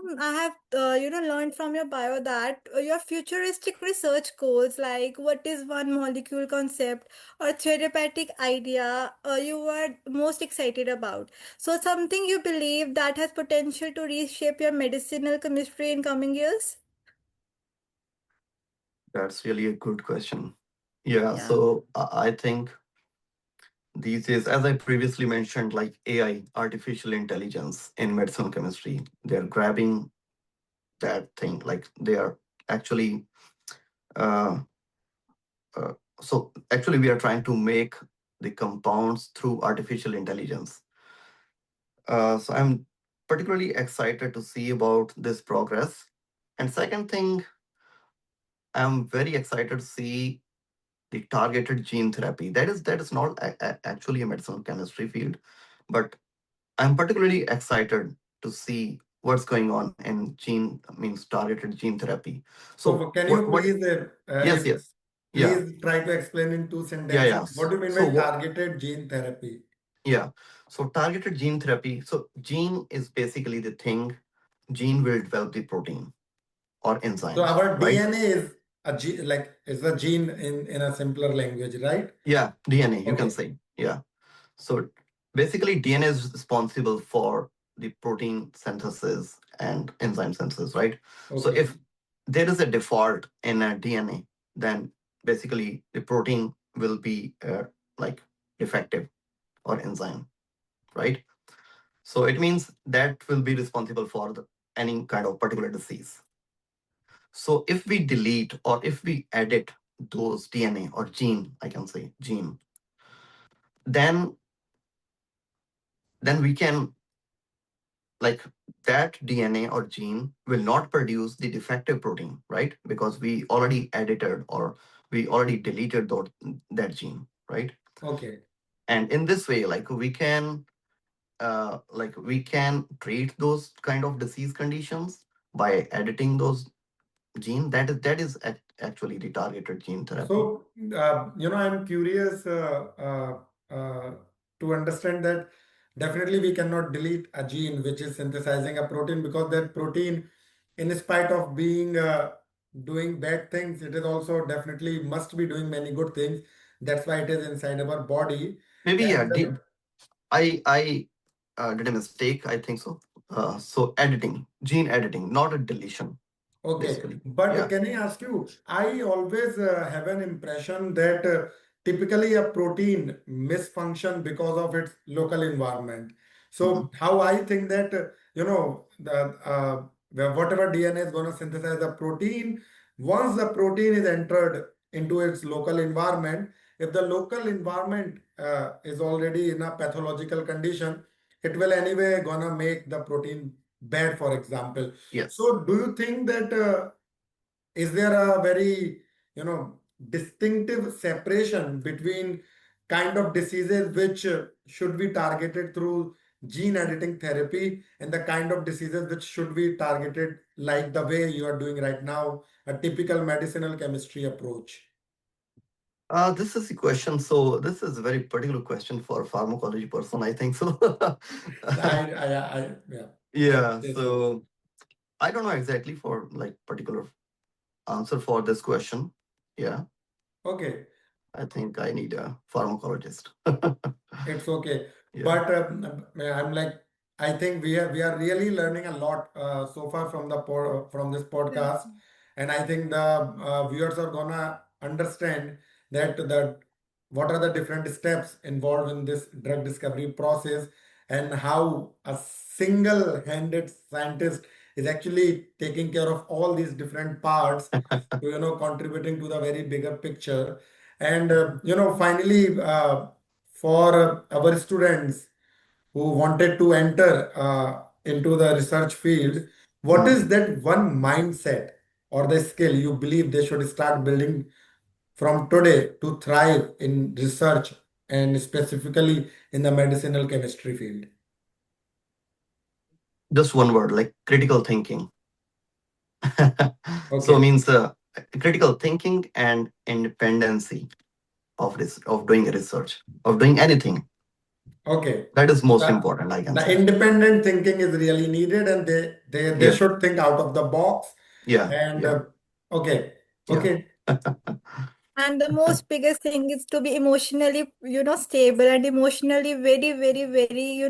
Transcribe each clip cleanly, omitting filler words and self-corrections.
I have learned from your bio that your futuristic research goals, like what is one molecule concept or therapeutic idea you are most excited about. So something you believe that has potential to reshape your medicinal chemistry in coming years. That's really a good question. Yeah, Yeah. so I think these days, as I previously mentioned, like AI, artificial intelligence in medicinal chemistry, they're grabbing that thing. Like they are actually, uh, uh, so actually, we are trying to make the compounds through artificial intelligence. So I'm particularly excited to see about this progress. And second thing, I'm very excited to see the targeted gene therapy. That is not actually a medicinal chemistry field, but I'm particularly excited to see what's going on in gene means targeted gene therapy. So So can you what? please, Yes, if yes, yeah, please try to explain in two yeah, sentences, yeah. what do you mean So by what? targeted gene therapy? Yeah. So targeted gene therapy. So gene is basically the thing. Gene will develop the protein or So enzymes, our right? DNA is a gene, like is a gene in a simpler language, right? Yeah, DNA. You can Okay, say. Yeah. So basically, DNA is responsible for the protein synthesis and enzyme synthesis, right? So okay, if there is a default in a DNA, then basically the protein will be like defective or enzyme, right? So it means that will be responsible for any kind of particular disease. So if we delete or if we edit those DNA or gene, I can say gene, then we can like that DNA or gene will not produce the defective protein, right? Because we already edited or we already deleted that gene, right? okay. And in this way, we can treat those kind of disease conditions by editing those gene. That is actually the targeted gene therapy. So, I'm curious to understand that definitely we cannot delete a gene which is synthesizing a protein, because that protein, in spite of being doing bad things, it is also definitely must be doing many good things. That's why it is inside our body. Maybe yeah. And I did a mistake. I think so. So editing, gene editing, not a deletion, okay, basically. but Yeah. can I ask you? I always have an impression that typically a protein misfunction because of its local environment. Mhm. So how I think that whatever DNA is going to synthesize the protein, once the protein is entered into its local environment, if the local environment is already in a pathological condition, it will anyway gonna make the protein bad, for example. Yes. So, do you think that is there a very, distinctive separation between kind of diseases which should be targeted through gene editing therapy and the kind of diseases which should be targeted like the way you are doing right now, a typical medicinal chemistry approach? This is the question. So this is a very particular question for a pharmacology person, I think so. Yeah, I would Yeah. say so. So I don't know exactly for like particular answer for this question. Yeah. Okay. I think I need a pharmacologist. It's okay, Yeah. but I'm like, I think we are really learning a lot so far from from this Yeah. podcast, and I think the viewers are gonna understand that what are the different steps involved in this drug discovery process, and how a single-handed scientist is actually taking care of all these different parts to contributing to the very bigger picture. And finally, for our students who wanted to enter into the research field, what Mhm. is that one mindset or the skill you believe they should start building from today to thrive in research and specifically in the medicinal chemistry field? Just one word, like critical thinking. So Okay. means critical thinking and independency of this of doing research of doing anything. Okay. That is most The, important, I can the say. independent thinking is really needed, and they Yeah, should think out of the box. yeah, And yeah, okay, yeah. okay. And the most biggest thing is to be emotionally, stable and emotionally very, very, very,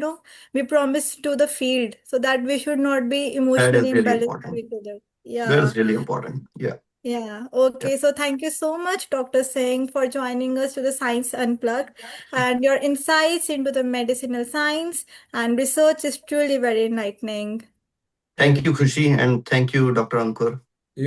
be promised to the field so that we should not be That emotionally is really imbalanced important. with other. That Yeah. is really important. Yeah, Yeah. yeah. Okay. So thank you so much, Dr. Singh, for joining us to the Science Unplugged. And your insights into the medicinal science and research is truly very enlightening. Thank you, Khushi, and thank you, Dr. Ankur,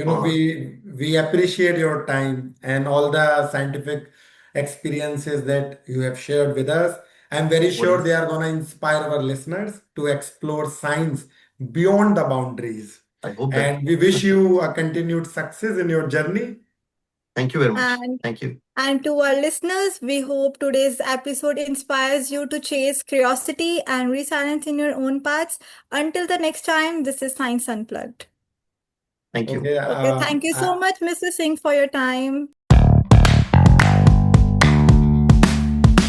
for We appreciate your time and all the scientific experiences that you have shared with us. I'm very sure they worries. are going to inspire our listeners to explore science beyond the boundaries. I hope that. And we wish you a continued success in your journey. Thank you very much. And Thank you. And to our listeners, we hope today's episode inspires you to chase curiosity and resilience in your own paths. Until the next time, this is Science Unplugged. Thank you. Okay. Okay, thank you so much, Mr. Singh, for your time.